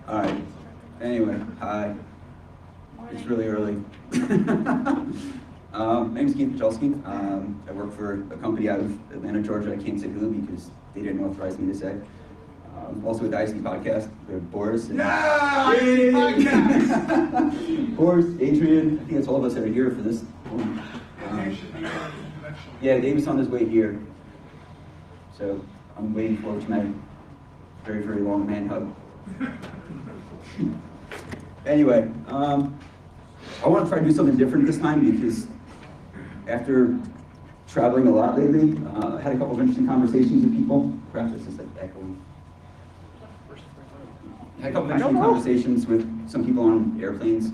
All right. Anyway, hi. It's really early. My name's Keith Pachelski. I work for a company out of Atlanta, Georgia. I can't say who because they didn't authorize me to say. Also with the IC podcast, they're Boris. And IC podcast! Boris, Adrian, I think that's all of us that are here for this. Yeah, Dave's on his way here. So I'm waiting forward to my very, very long man hug. Anyway, I want to try to do something different this time because after traveling a lot lately, I had a couple of interesting conversations with people. Perhaps it's just like echoing. I had a couple of interesting conversations with some people on airplanes.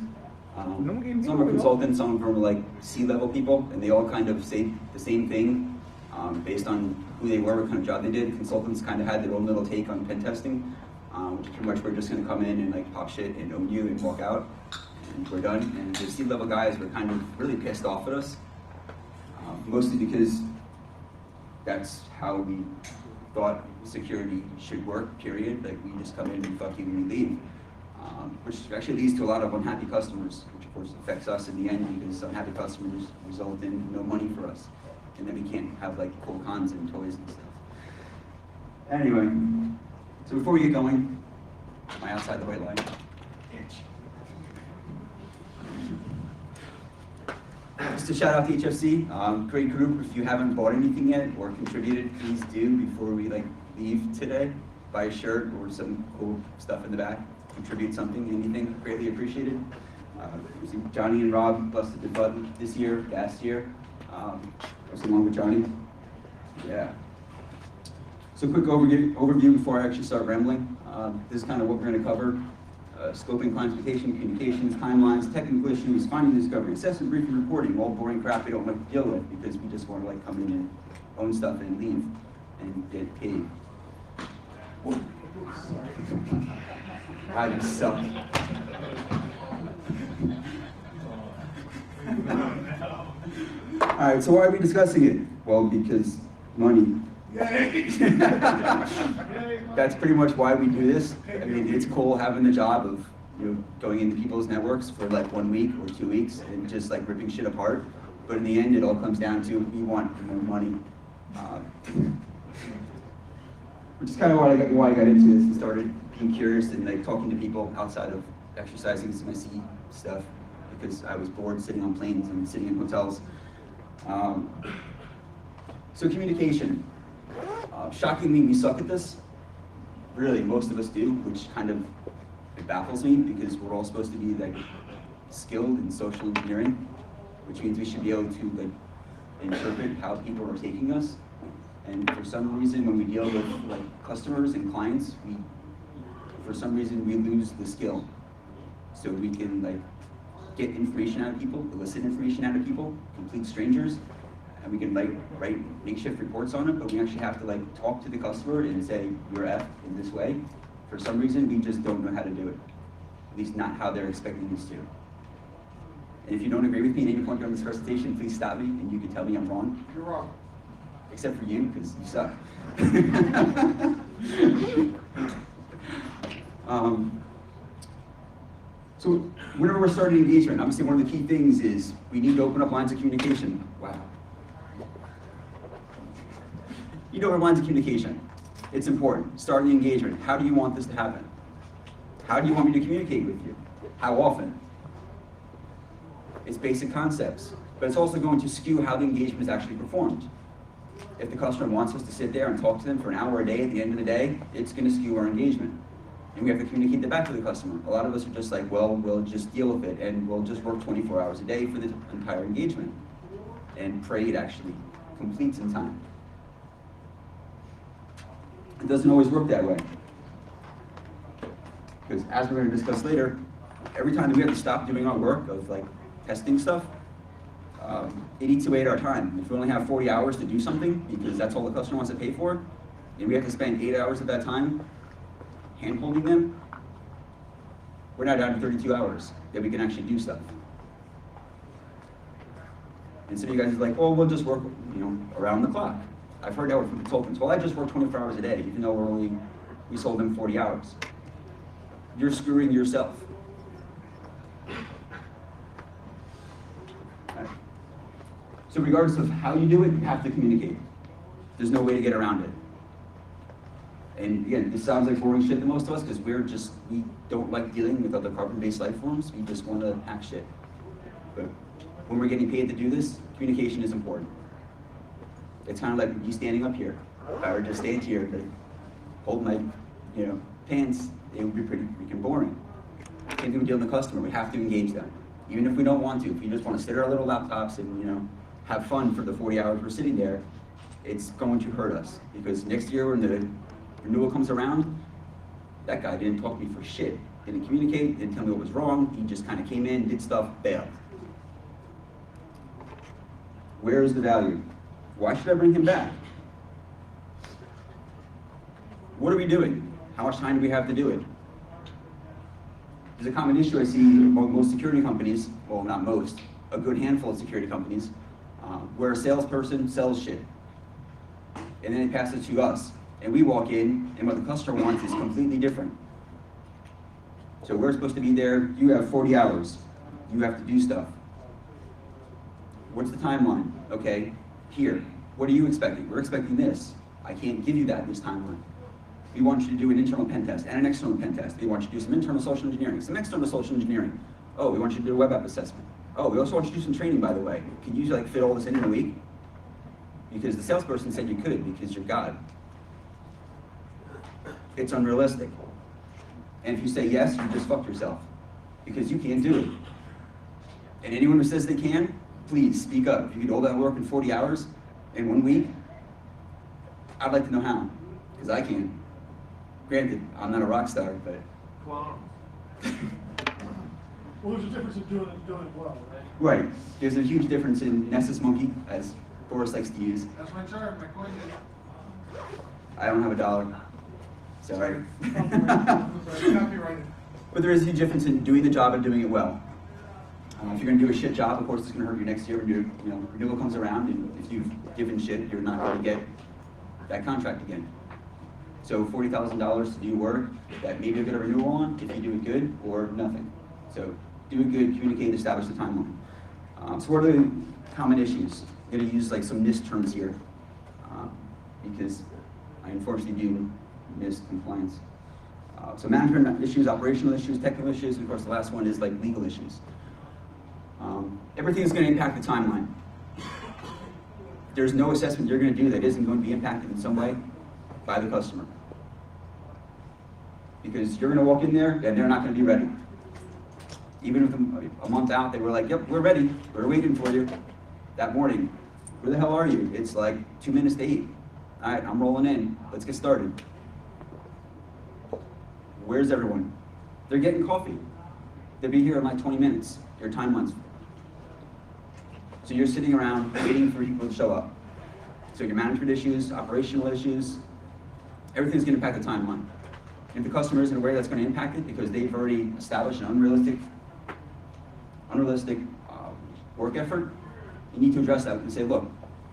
Some are consultants, some of them are like C-level people, and they all kind of say the same thing based on who they were, what kind of job they did. Consultants kind of had their own little take on pen testing, which is pretty much we're just going to come in and like pop shit and own you and walk out, and we're done. And the C-level guys were kind of really pissed off at us, mostly because that's how we thought security should work, period. Like we just come in and fuck you and we leave. Which actually leads to a lot of unhappy customers, which of course affects us in the end because unhappy customers result in no money for us. And then we can't have like cool cons and toys and stuff. Anyway, so before we get going, am I outside the white line? Just a shout out to HFC, great group. If you haven't bought anything yet or contributed, please do before we like leave today. Buy a shirt or some cool stuff in the back. Contribute something, anything, greatly appreciated. Johnny and Rob busted the butt this year, last year. What's along with Johnny? Yeah. So quick overview before I actually start rambling. This is kind of what we're going to cover. Scoping, classification, communications, timelines, technical issues, finding discovery, assessment, briefing, reporting, all boring crap we don't like to deal with because we just want to like come in and own stuff and leave and get paid. I just suck. All right, so why are we discussing it? Well, because money. That's pretty much why we do this. I mean, it's cool having the job of going into people's networks for like 1 week or 2 weeks and just like ripping shit apart. But in the end, it all comes down to we want more money. Which is kind of why I got into this and started being curious and like talking to people outside of exercising some of my C stuff because I was bored sitting on planes and sitting in hotels. So communication. Shockingly, we suck at this. Really, most of us do, which kind of it baffles me because we're all supposed to be like skilled in social engineering, which means we should be able to like interpret how people are taking us. And for some reason, when we deal with like customers and clients, for some reason we lose the skill. So we can like get information out of people, elicit information out of people, complete strangers, and we can like write makeshift reports on it, but we actually have to like talk to the customer and say, you're F in this way. For some reason, we just don't know how to do it. At least not how they're expecting us to. And if you don't agree with me at any point during this presentation, please stop me and you can tell me I'm wrong. You're wrong. Except for you, because you suck. So whenever we're starting engagement, obviously one of the key things is we need to open up lines of communication. Wow. You know, lines of communication. It's important. Starting the engagement. How do you want this to happen? How do you want me to communicate with you? How often? It's basic concepts, but it's also going to skew how the engagement is actually performed. If the customer wants us to sit there and talk to them for an hour a day at the end of the day, it's going to skew our engagement. And we have to communicate that back to the customer. A lot of us are just like, well, we'll just deal with it and we'll just work 24 hours a day for the entire engagement and pray it actually completes in time. It doesn't always work that way. Because as we're going to discuss later, every time that we have to stop doing our work of like testing stuff, it eats away at our time. If we only have 40 hours to do something, because that's all the customer wants to pay for, and we have to spend 8 hours of that time hand-holding them, we're now down to 32 hours that we can actually do stuff. And some of you guys are like, oh, we'll just work, around the clock. I've heard that from consultants. Well, I just work 24 hours a day, even though we sold them 40 hours. you're screwing yourself. Right. So regardless of how you do it, you have to communicate. There's no way to get around it. And again, this sounds like boring shit to most of us because we don't like dealing with other carbon-based life forms. We just want to hack shit. But when we're getting paid to do this, communication is important. It's kind of like you standing up here. If I were to stand here to hold my, pants, it would be pretty freaking boring. Same thing with dealing with the customer. We have to engage them, even if we don't want to. If we just want to sit at our little laptops and have fun for the 40 hours we're sitting there, it's going to hurt us because next year when the renewal comes around, that guy didn't talk to me for shit. Didn't communicate, didn't tell me what was wrong. He just kind of came in, did stuff, bailed. Where is the value? Why should I bring him back? What are we doing? How much time do we have to do it? There's a common issue I see among most security companies, well, not most, a good handful of security companies, where a salesperson sells shit. And then they pass it to us. And we walk in, and what the customer wants is completely different. So we're supposed to be there, you have 40 hours. You have to do stuff. What's the timeline? Okay, here. What are you expecting? We're expecting this. I can't give you that in this timeline. We want you to do an internal pen test and an external pen test. We want you to do some internal social engineering, some external social engineering. Oh, we want you to do a web app assessment. Oh, we also want you to do some training, by the way. Can you fit all this in a week? Because the salesperson said you could because you're God. It's unrealistic. And if you say yes, you just fucked yourself because you can't do it. And anyone who says they can, please speak up. If you could do all that work in 40 hours in 1 week, I'd like to know how, because I can. Granted, I'm not a rock star, but. Well, there's a difference in doing it well, right? Right. There's a huge difference in Nessus Monkey, as Boris likes to use. That's my chart, my coin is. I don't have a dollar. Sorry. Copyrighted. But there is a huge difference in doing the job and doing it well. If you're going to do a shit job, of course it's going to hurt you next year when renewal comes around, and if you've given shit, you're not going to get that contract again. So $40,000 to do work that maybe you'll get a renewal on if you do it good, or nothing. So do it good, communicate, establish the timeline. So what are the common issues? I'm going to use some NIST terms here because I unfortunately do NIST compliance. So management issues, operational issues, technical issues, and of course the last one is legal issues. Everything is going to impact the timeline. There's no assessment you're going to do that isn't going to be impacted in some way by the customer. Because you're going to walk in there and they're not going to be ready. Even if a month out they were like, yep, we're ready, we're waiting for you. That morning, where the hell are you? It's 2 minutes to 8. All right, I'm rolling in, let's get started. Where's everyone? They're getting coffee. They'll be here in 20 minutes. Your timeline's. So you're sitting around waiting for people to show up. So your management issues, operational issues, everything's going to impact the timeline. And if the customer isn't aware that's going to impact it because they've already established an unrealistic work effort, you need to address that and say, look,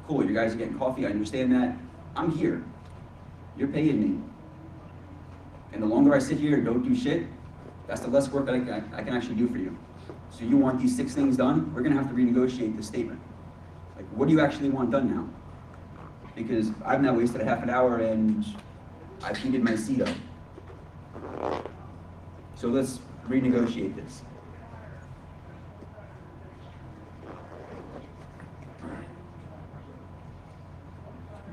cool, you guys are getting coffee, I understand that. I'm here. You're paying me. And the longer I sit here and don't do shit, that's the less work I can actually do for you. So you want these 6 things done, we're going to have to renegotiate this statement. What do you actually want done now? Because I've now wasted a half an hour and I've heated my seat up. So let's renegotiate this.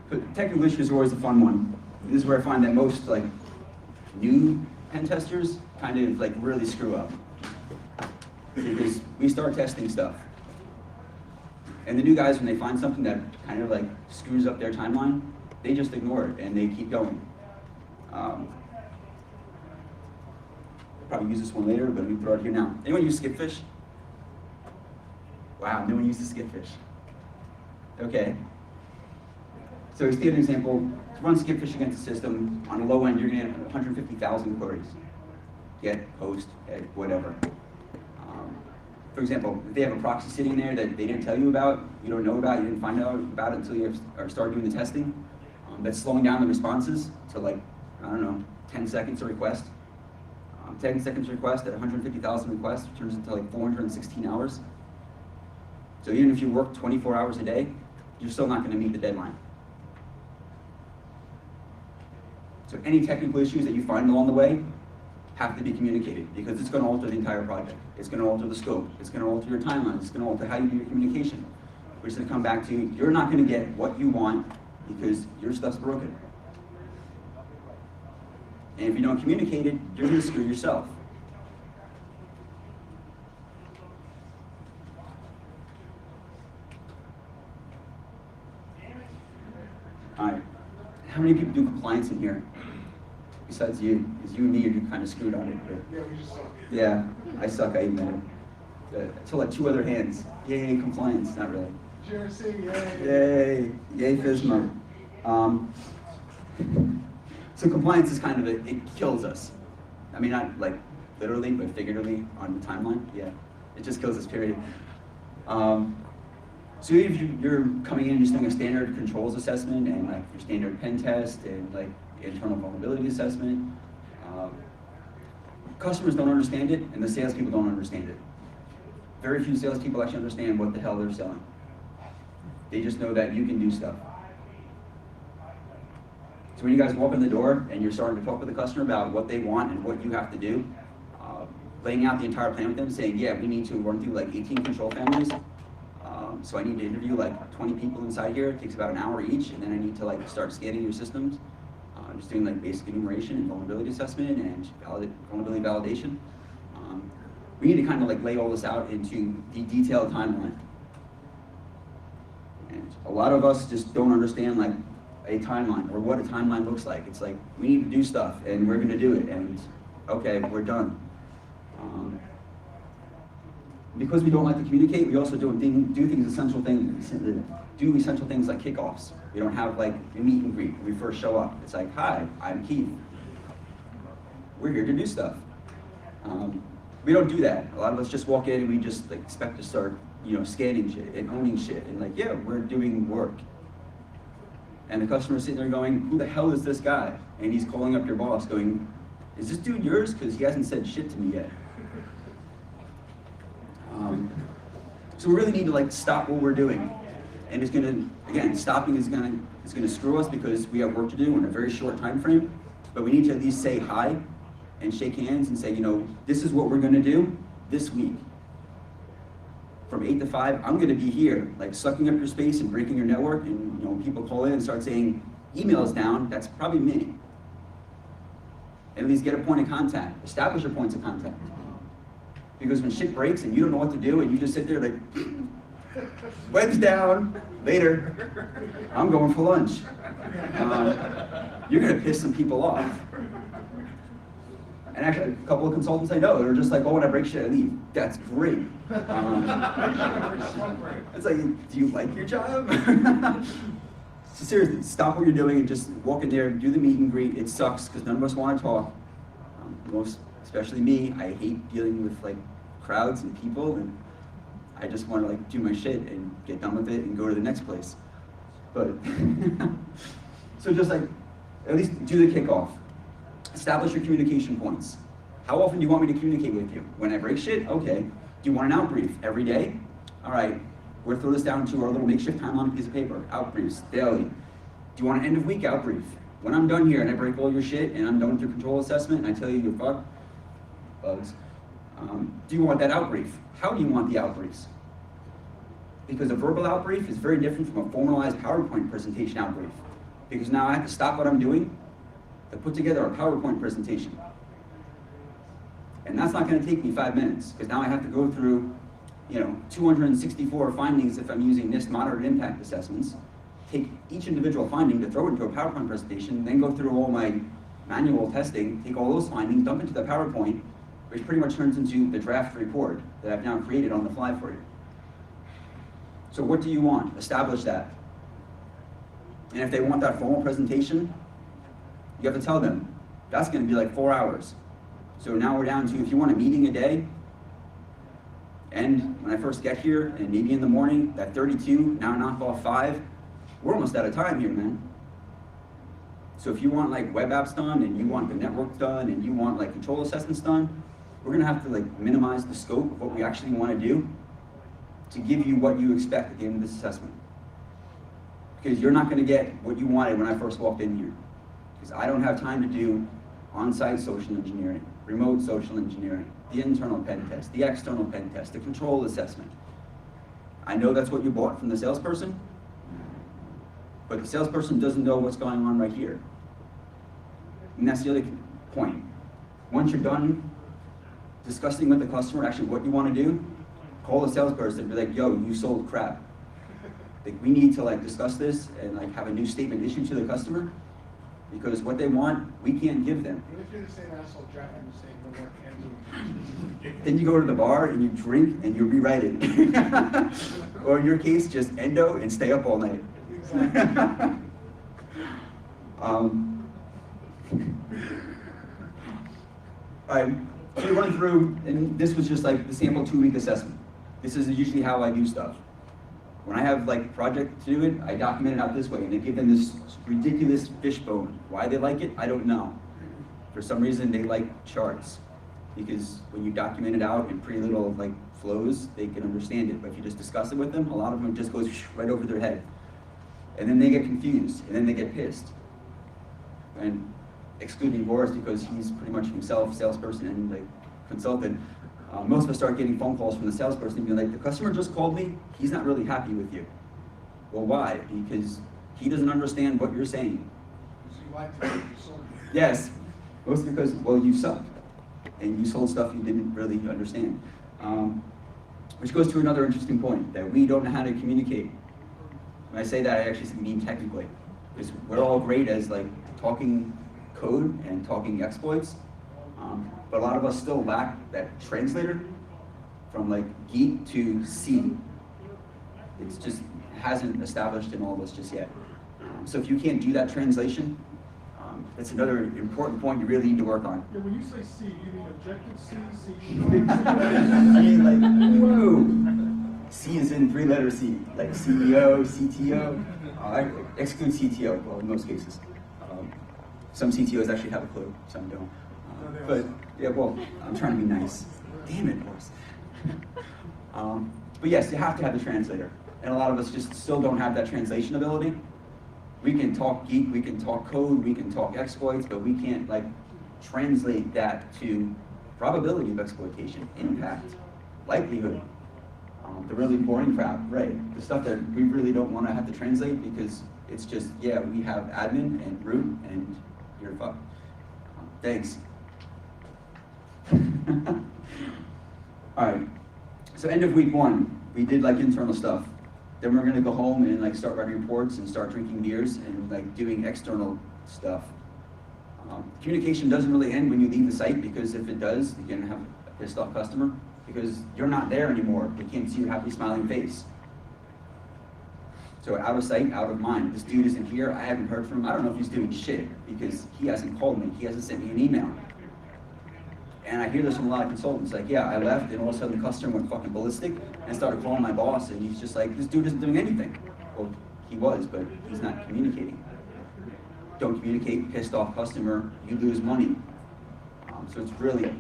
But technical issues are always a fun one. This is where I find that most new pen testers kind of really screw up. Because we start testing stuff. And the new guys, when they find something that kind of screws up their timeline, they just ignore it and they keep going. Probably use this one later, but let me throw it here now. Anyone use Skipfish? Wow, no one uses Skipfish. Okay. So to give an example, to run Skipfish against the system, on the low end, you're going to get 150,000 queries. Get, post, head, whatever. For example, if they have a proxy sitting there that they didn't tell you about, you don't know about, you didn't find out about it until you start doing the testing, that's slowing down the responses to 10 seconds a request. 10 seconds request at 150,000 requests turns into like 416 hours. So even if you work 24 hours a day, you're still not going to meet the deadline. So any technical issues that you find along the way have to be communicated, because it's going to alter the entire project. It's going to alter the scope. It's going to alter your timeline. It's going to alter how you do your communication, which is going to come back to you're not going to get what you want because your stuff's broken. And if you don't communicate it, you're going to screw yourself. All right. How many people do compliance in here? Besides you, because you and me are kind of screwed on it. But Yeah, we just suck. yeah, I suck, I admit it. Until like 2 other hands. Yay, compliance, not really. Jersey, yay. Yay, yay FISMA. So compliance is kind of, it kills us. I mean, not like literally, but figuratively on the timeline, yeah. It just kills us, period. So if you're coming in and just doing a standard controls assessment and like your standard pen test and like internal vulnerability assessment, customers don't understand it and the salespeople don't understand it. Very few salespeople actually understand what the hell they're selling. They just know that you can do stuff. So when you guys walk in the door and you're starting to talk with the customer about what they want and what you have to do, laying out the entire plan with them, saying, yeah, we need to run through like 18 control families. So I need to interview like 20 people inside here. It takes about an hour each, and then I need to like start scanning your systems. Just doing like basic enumeration and vulnerability assessment and vulnerability validation. We need to kind of like lay all this out into the detailed timeline. And a lot of us just don't understand like a timeline or what a timeline looks like. It's like, we need to do stuff and we're gonna do it, and okay, we're done. Because we don't like to communicate, we also do essential things like kickoffs. We don't have like a meet and greet when we first show up. It's like, hi, I'm Keith. We're here to do stuff. We don't do that. A lot of us just walk in and we just like expect to start, scanning shit and owning shit and like, yeah, we're doing work. And the customer's sitting there going, who the hell is this guy? And he's calling up your boss going, is this dude yours? Because he hasn't said shit to me yet. So we really need to like stop what we're doing. And it's gonna, again, stopping is gonna screw us because we have work to do in a very short time frame. But we need to at least say hi and shake hands and say, this is what we're gonna do this week. From 8 to 5, I'm gonna be here, like sucking up your space and breaking your network. And when people call in and start saying emails down, that's probably me. And at least get a point of contact, establish your points of contact. Because when shit breaks and you don't know what to do and you just sit there like, web's down, later, I'm going for lunch. You're gonna piss some people off. And actually, a couple of consultants I know, they're just like, oh, when I break shit, I leave. That's great. It's like, do you like your job? So seriously, stop what you're doing and just walk in there, do the meet and greet. It sucks because none of us want to talk. Especially me, I hate dealing with like crowds and people, and I just want to like do my shit and get done with it and go to the next place. But so just like at least do the kickoff. Establish your communication points. How often do you want me to communicate with you? When I break shit? Okay. Do you want an outbrief every day? All right. We're gonna throw this down to our little makeshift time on a piece of paper. Outbriefs daily. Do you want an end of week outbrief? When I'm done here and I break all your shit and I'm done with your control assessment and I tell you you're fucked, bugs, do you want that outbrief? How do you want the outbriefs? Because a verbal outbrief is very different from a formalized PowerPoint presentation outbrief. Because now I have to stop what I'm doing to put together a PowerPoint presentation. And that's not going to take me 5 minutes, because now I have to go through 264 findings if I'm using NIST moderate impact assessments, take each individual finding to throw into a PowerPoint presentation, then go through all my manual testing, take all those findings, dump into the PowerPoint, which pretty much turns into the draft report that I've now created on the fly for you. So what do you want? Establish that. And if they want that formal presentation, you have to tell them, that's going to be like 4 hours. So now we're down to, if you want a meeting a day, and when I first get here, and maybe in the morning, that 32, now knock off 5, we're almost out of time here, man. So if you want like web apps done, and you want the network done, and you want like control assessments done, we're gonna have to like minimize the scope of what we actually wanna do to give you what you expect at the end of this assessment. Because you're not gonna get what you wanted when I first walked in here. Because I don't have time to do on-site social engineering, remote social engineering, the internal pen test, the external pen test, the control assessment. I know that's what you bought from the salesperson, but the salesperson doesn't know what's going on right here. And that's the other point. Once you're done discussing with the customer actually what you want to do, call the salesperson and be like, yo, you sold crap. Like, we need to like discuss this and like have a new statement issued to the customer, because what they want, we can't give them. What if you're the same asshole drafting the same homework and Then you go to the bar and you drink and you rewrite it. Or in your case, just endo and stay up all night. Exactly. All right, so we run through, and this was just like the sample 2-week assessment. This is usually how I do stuff. When I have like project to do it, I document it out this way, and I give them this ridiculous fishbone. Why they like it, I don't know. For some reason, they like charts, because when you document it out in pretty little like flows, they can understand it. But if you just discuss it with them, a lot of them just goes right over their head, and then they get confused, and then they get pissed. And excluding Boris, because he's pretty much himself salesperson and like consultant. Most of us start getting phone calls from the salesperson being like, the customer just called me, he's not really happy with you. Well, why? Because he doesn't understand what you're saying. So you like to you sold. Yes, mostly because, well, you suck, and you sold stuff you didn't really understand. Which goes to another interesting point, that we don't know how to communicate. When I say that, I actually mean technically. Because we're all great as like talking code and talking exploits, but a lot of us still lack that translator from like geek to C. It's just hasn't established in all of us just yet. So if you can't do that translation, that's another important point you really need to work on. Yeah, when you say C, you mean objective C, C? I mean, like, whoa. C is in 3-letter C, like CEO, CTO. I exclude CTO, well, in most cases. Some CTOs actually have a clue, some don't. But yeah, well, I'm trying to be nice. Damn it, Boris. But yes, you have to have the translator. And a lot of us just still don't have that translation ability. We can talk geek, we can talk code, we can talk exploits, but we can't like translate that to probability of exploitation, impact, likelihood. The really boring crap, right? The stuff that we really don't want to have to translate, because it's just, yeah, we have admin and root and you're fucked. Thanks. All right, so end of week 1, we did like internal stuff. Then we're gonna go home and like start writing reports and start drinking beers and like doing external stuff. Communication doesn't really end when you leave the site, because if it does, you're gonna have a pissed off customer, because you're not there anymore. They can't see your happy smiling face. So out of sight, out of mind. This dude isn't here, I haven't heard from him. I don't know if he's doing shit, because he hasn't called me, he hasn't sent me an email. And I hear this from a lot of consultants, like, yeah, I left and all of a sudden the customer went fucking ballistic and started calling my boss, and he's just like, this dude isn't doing anything. Well, he was, but he's not communicating. Don't communicate, pissed off customer, you lose money. So it's really,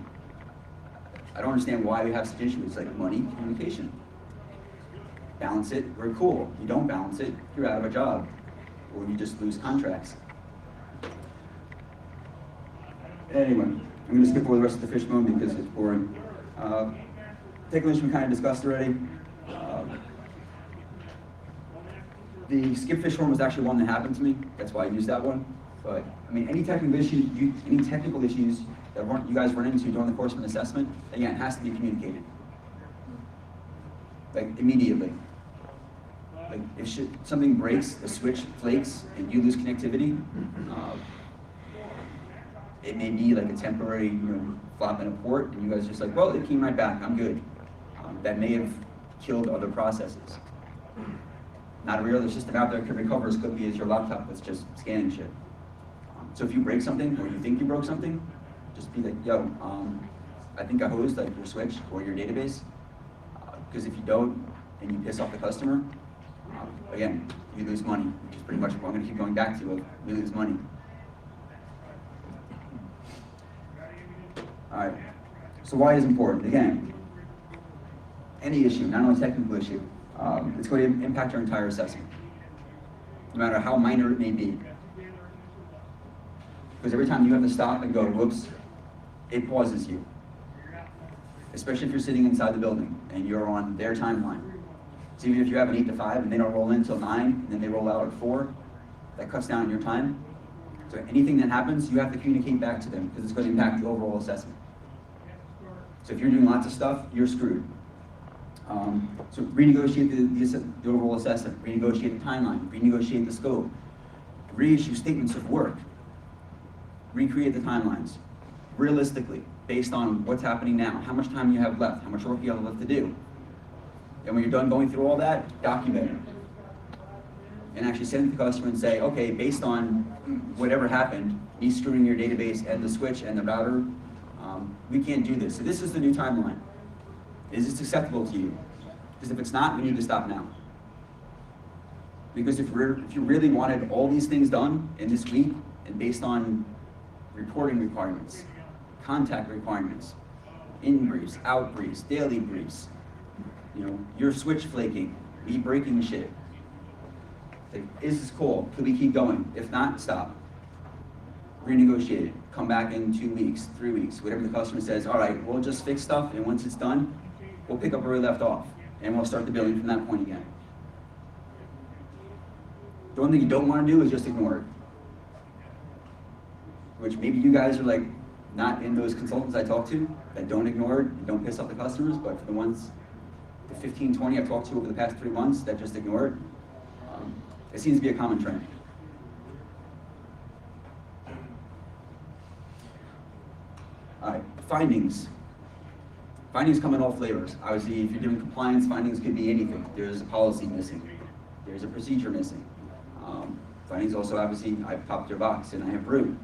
I don't understand why we have such issues. It's like money, communication. Balance it, we're cool. You don't balance it, you're out of a job, or you just lose contracts. Anyway, I'm going to skip over the rest of the fishbone because it's boring. Technical we kind of discussed already. The skip fish one was actually one that happened to me. That's why I used that one. But I mean, any technical issues that you guys run into during the course of an assessment, again, it has to be communicated, like immediately. Like if something breaks, the switch flakes, and you lose connectivity, it may be like a temporary, flop in a port, and you guys are just like, well, it came right back, I'm good. That may have killed other processes. Not a real system out there could recover as quickly as your laptop that's just scanning shit. So if you break something, or you think you broke something, just be like, yo, I think I hosed like your switch or your database, because if you don't, and you piss off the customer, again, you lose money, which is pretty much what I'm going to keep going back to, we lose money. All right, so why is important? Again, any issue, not only technical issue, it's going to impact your entire assessment, no matter how minor it may be. Because every time you have to stop and go, whoops, it pauses you. Especially if you're sitting inside the building and you're on their timeline. So even if you have an 8 to 5 and they don't roll in until 9, and then they roll out at 4, that cuts down on your time. So anything that happens, you have to communicate back to them because it's going to impact the overall assessment. So if you're doing lots of stuff, you're screwed. So renegotiate the overall assessment, renegotiate the timeline, renegotiate the scope, reissue statements of work, recreate the timelines, realistically, based on what's happening now, how much time you have left, how much work you have left to do. And when you're done going through all that, document it. And actually send it to the customer and say, okay, based on whatever happened, me screwing your database and the switch and the router, we can't do this. So this is the new timeline. Is this acceptable to you? Because if it's not, we need to stop now. Because if you really wanted all these things done in this week, and based on reporting requirements, contact requirements, in briefs, out briefs, daily briefs, your switch flaking, me breaking shit. Like, is this cool? Could we keep going? If not, stop. Renegotiate it. Come back in 2 weeks, 3 weeks, whatever the customer says. All right, we'll just fix stuff, and once it's done, we'll pick up where we left off, and we'll start the billing from that point again. The one thing you don't want to do is just ignore it. Which maybe you guys are like not in those consultants I talk to that don't ignore it and don't piss off the customers, but for the ones, the 15, 20 I've talked to over the past 3 months that just ignore it, it seems to be a common trend. All right, findings. Findings come in all flavors. Obviously, if you're doing compliance, findings could be anything. There's a policy missing. There's a procedure missing. Findings also, obviously, I've popped your box and I have root.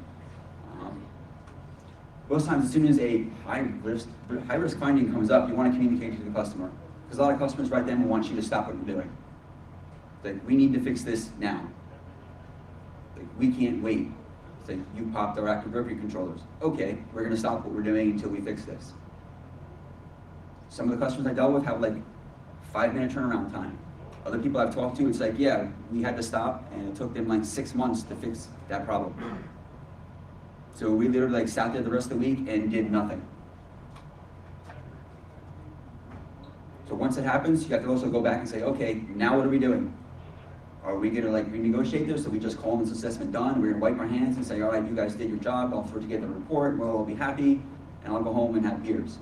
Most times, as soon as a high-risk finding comes up, you want to communicate to the customer. Because a lot of customers right then will want you to stop what you're doing. Like, we need to fix this now. Like, we can't wait. It's like, you popped our active directory controllers. Okay, we're going to stop what we're doing until we fix this. Some of the customers I dealt with have like 5-minute turnaround time. Other people I've talked to, it's like, yeah, we had to stop and it took them like 6 months to fix that problem. So we literally like sat there the rest of the week and did nothing. So once it happens, you have to also go back and say, okay, now what are we doing? Are we gonna like renegotiate this? So we just call this assessment done, we're gonna wipe our hands and say, all right, you guys did your job, I'll forward to get the report, we'll all be happy, and I'll go home and have beers.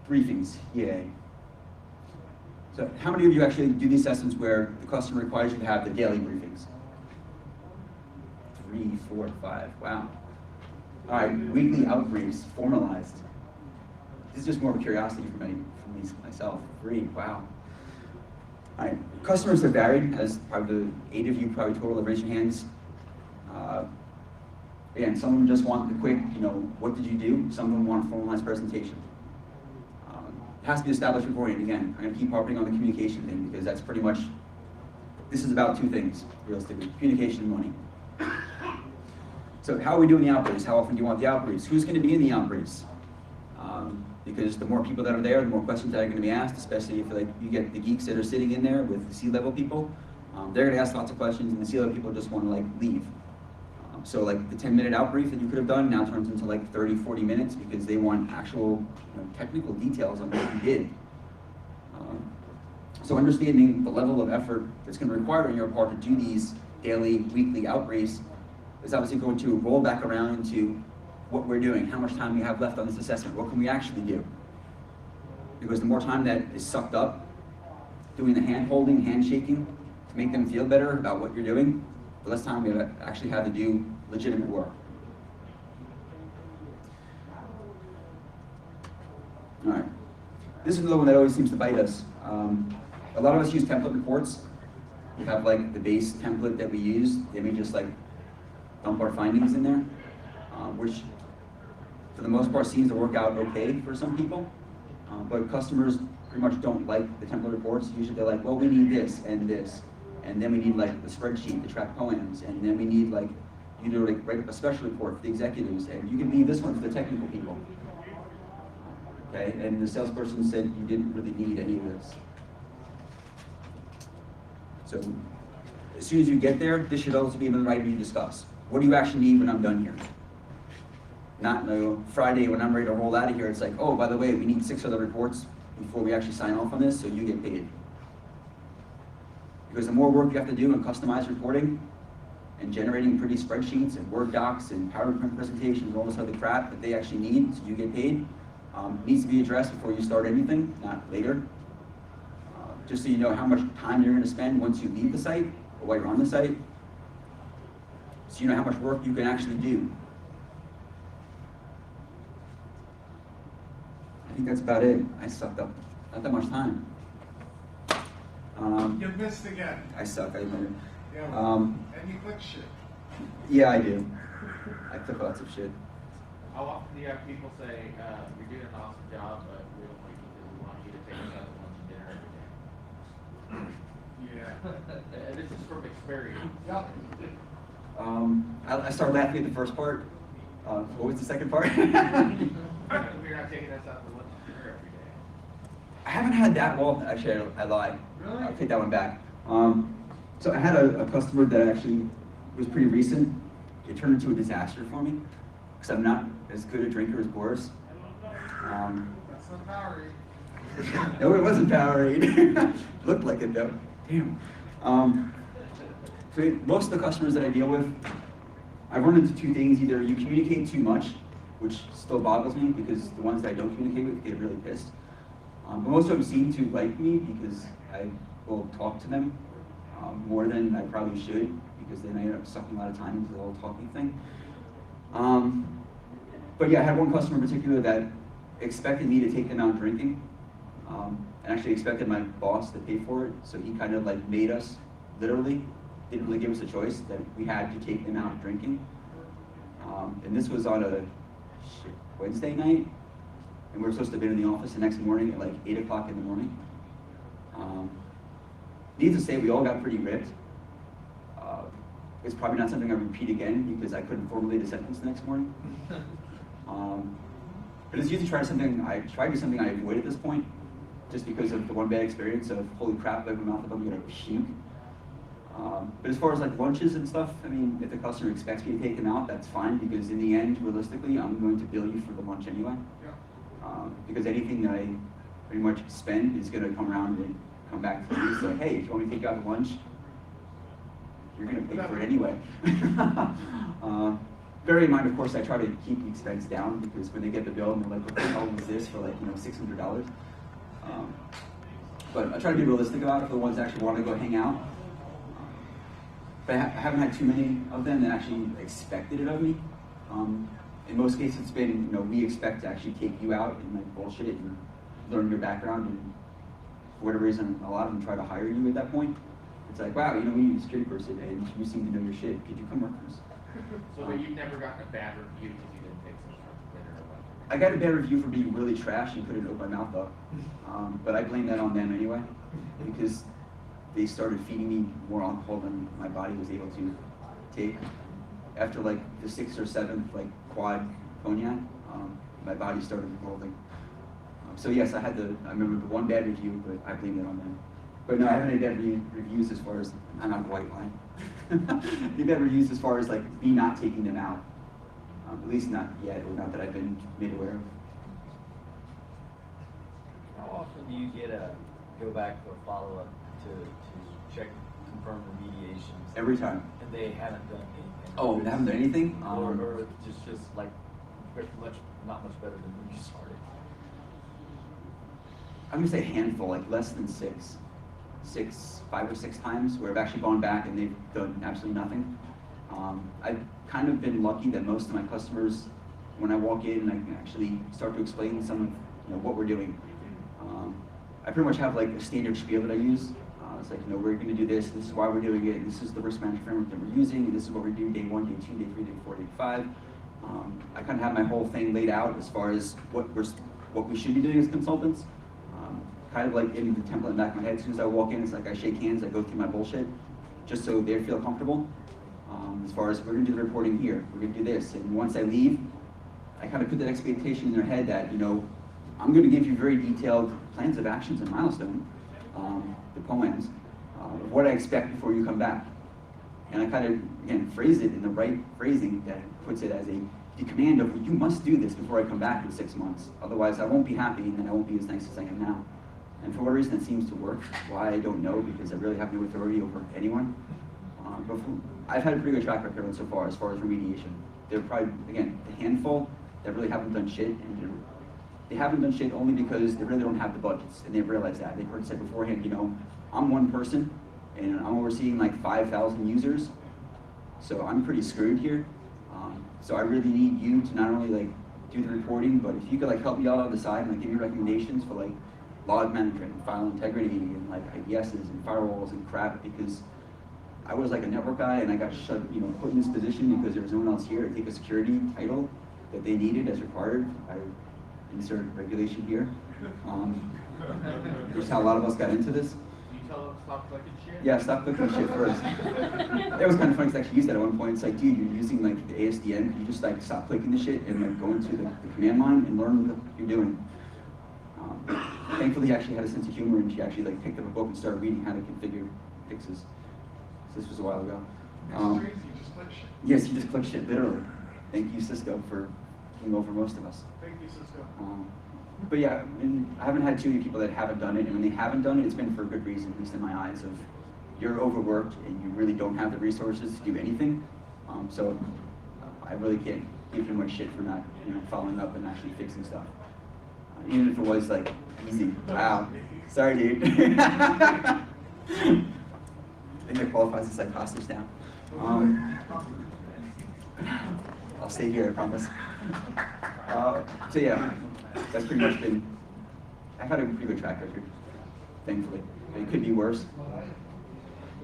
Briefings, yay. So how many of you actually do these assessments where the customer requires you to have the daily briefings? 3, 4, 5, wow. All right, weekly out briefs, formalized. This is just more of a curiosity for me myself. 3, wow. All right, customers have varied, as probably the 8 of you probably total have raised your hands. Again, some of them just want the quick, what did you do? Some of them want a formalized presentation. It has to be established beforehand. Again, I'm going to keep harping on the communication thing because that's pretty much, this is about 2 things, realistically, communication and money. So how are we doing the outbriefs? How often do you want the outbriefs? Who's going to be in the outbriefs? Because the more people that are there, the more questions that are going to be asked, especially if you get the geeks that are sitting in there with the C-level people. They're going to ask lots of questions, and the C-level people just want to leave. So the 10-minute outbrief that you could have done now turns into 30, 40 minutes because they want actual technical details on what you did. So understanding the level of effort that's going to require on your part to do these daily, weekly outbriefs is obviously going to roll back around into what we're doing, how much time we have left on this assessment, what can we actually do? Because the more time that is sucked up doing the hand-holding, handshaking to make them feel better about what you're doing, the less time we actually have to do legitimate work. All right, this is the one that always seems to bite us. A lot of us use template reports. We have the base template that we use, then we just dump our findings in there, which for the most part seems to work out okay for some people, but customers pretty much don't like the template reports. Usually they're like, well, we need this, and then we need like the spreadsheet to track POAMs, and then we need like, you know, like write a special report for the executives, and you can leave this one for the technical people. Okay, and the salesperson said you didn't really need any of this. So as soon as you get there, this should also be in the right to discuss. What do you actually need when I'm done here? Not no Friday when I'm ready to roll out of here, it's like, oh, by the way, we need 6 other reports before we actually sign off on this, so you get paid. Because the more work you have to do in customized reporting and generating pretty spreadsheets and Word docs and PowerPoint presentations, all this other crap that they actually need, so you get paid, needs to be addressed before you start anything, not later. Just so you know how much time you're going to spend once you leave the site or while you're on the site, so you know how much work you can actually do. I think that's about it. I sucked up. Not that much time. You missed again. I suck. I admit it. Yeah, and you click shit. Yeah, I do. I took lots of shit. How often do you have people say, you're doing an awesome job, but we don't like you because we want you to take us out to lunch and dinner every day? Yeah. This is from experience. Yeah. I started laughing at the first part. What was the second part? You're not taking us out to lunch and dinner every day. I haven't had that well. Actually, I lied. Really? I'll take that one back. So I had a customer that actually was pretty recent. It turned into a disaster for me because I'm not as good a drinker as Boris. That's not Powerade. No, it wasn't Powerade. Looked like it though. Damn. So most of the customers that I deal with, I run into 2 things. Either you communicate too much, which still boggles me because the ones that I don't communicate with get really pissed. But most of them seem to like me because I will talk to them more than I probably should, because then I end up sucking a lot of time into the whole talking thing. But yeah, I had one customer in particular that expected me to take them out drinking, and actually expected my boss to pay for it. So he kind of like made us, literally, didn't really give us a choice, that we had to take them out drinking. And this was on a Wednesday night, and we were supposed to have been in the office the next morning at like 8 o'clock in the morning. Needless to say, we all got pretty ripped. It's probably not something I repeat again because I couldn't formulate a sentence the next morning. But it's usually I try to do something I avoid at this point, just because of the one bad experience of, holy crap, I have my mouth if I'm gonna puke. But as far as like lunches and stuff, I mean, if the customer expects me to take them out, that's fine, because in the end, realistically, I'm going to bill you for the lunch anyway. Yeah. Because anything that I pretty much spend is gonna come around and come back to you. So, hey, if you want me to take you out to lunch, you're gonna pay for it anyway. Bear in mind, of course, I try to keep the expense down, because when they get the bill and they're like, what the hell was this for, like, you know, $600? But I try to be realistic about it for the ones that actually want to go hang out. But I haven't had too many of them that actually expected it of me. In most cases, it's been, you know, we expect to actually take you out and like bullshit and learn your background, and for whatever reason, a lot of them try to hire you at that point. It's like, wow, you know, we need a security person, and you seem to know your shit. Could you come work for us? So but you've never gotten a bad review because you didn't take some sort of dinner or what? I got a bad review for being really trash and couldn't open my mouth up. But I blame that on them anyway, because they started feeding me more alcohol than my body was able to take. After like the 6th or 7th like quad cognac, my body started revolting. So yes, I remember the one bad review, but I blame it on them. But no, I haven't had bad reviews as far as, I'm not white line. Any bad reviews as far as like me not taking them out. At least not yet, or not that I've been made aware of. How often do you go back for follow-up to check, confirm remediations? Every time. And they haven't done anything? Oh, they haven't done anything? Or just like, not much better than when you started? I'm gonna say a handful, like less than 5 or 6 times, where I've actually gone back and they've done absolutely nothing. I've kind of been lucky that most of my customers, when I walk in and I can actually start to explain some of, you know, what we're doing. I pretty much have like a standard spiel that I use. It's like, you know, we're going to do this is why we're doing it, this is the risk management framework that we're using, and this is what we do day 1, day 2, day 3, day 4, day 5. I kind of have my whole thing laid out as far as what we should be doing as consultants. kind of like in the template in the back of my head. As soon as I walk in, it's like I shake hands, I go through my bullshit, just so they feel comfortable. As far as we're gonna do the reporting here, we're gonna do this, and once I leave, I kind of put that expectation in their head that, you know, I'm gonna give you very detailed plans of actions and milestone, the poems, of what I expect before you come back. And I kind of, again, phrase it in the right phrasing that puts it as the command of, you must do this before I come back in 6 months. Otherwise, I won't be happy, and I won't be as nice as I am now. And for what reason it seems to work, why I don't know, because I really have no authority over anyone. But I've had a pretty good track record on so far as remediation. There are probably, again, a handful that really haven't done shit, and they haven't done shit only because they really don't have the budgets, and they've realized that. They've heard it said beforehand, you know, I'm one person, and I'm overseeing like 5,000 users, so I'm pretty screwed here. So I really need you to not only like do the reporting, but if you could like help me out on the side and like give me recommendations for like log management and file integrity and like IPSs and firewalls and crap, because I was like a network guy and I got shut, you know, put in this position because there was no one else here to take a security title that they needed as required. I insert regulation here. Just how a lot of us got into this. You tell them stop clicking shit? Yeah, stop clicking shit first. That was kind of funny because I actually used that at one point. It's like, dude, you're using like the ASDN. Can you just like stop clicking the shit and like go into the command line and learn what you're doing? Thankfully, he actually had a sense of humor and she actually like picked up a book and started reading how to configure fixes. So this was a while ago. It's crazy, just click shit. Yes, you just click shit, literally. Thank you, Cisco, for looking over most of us. Thank you, Cisco. But yeah, and I haven't had too many people that haven't done it, and when they haven't done it, it's been for a good reason, at least in my eyes, of you're overworked and you really don't have the resources to do anything. So I really can't give too much shit for not, you know, following up and actually fixing stuff. Even if it was like easy. Wow. Sorry, dude. I think that qualifies as like hostage now. I'll stay here, I promise. So yeah, that's pretty much been, I've had a pretty good track record, thankfully. It could be worse,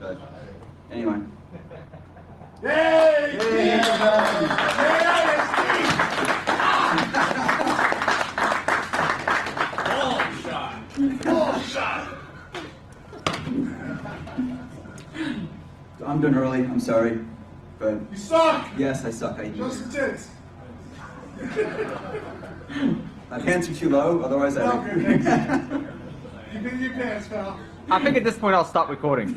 but anyway. Yay! Yay! I'm done early, I'm sorry, but You suck! yes, I suck, I do. Just the tits. My pants are too low, otherwise I Okay, thanks. You get your pants, pal. I think at this point I'll stop recording.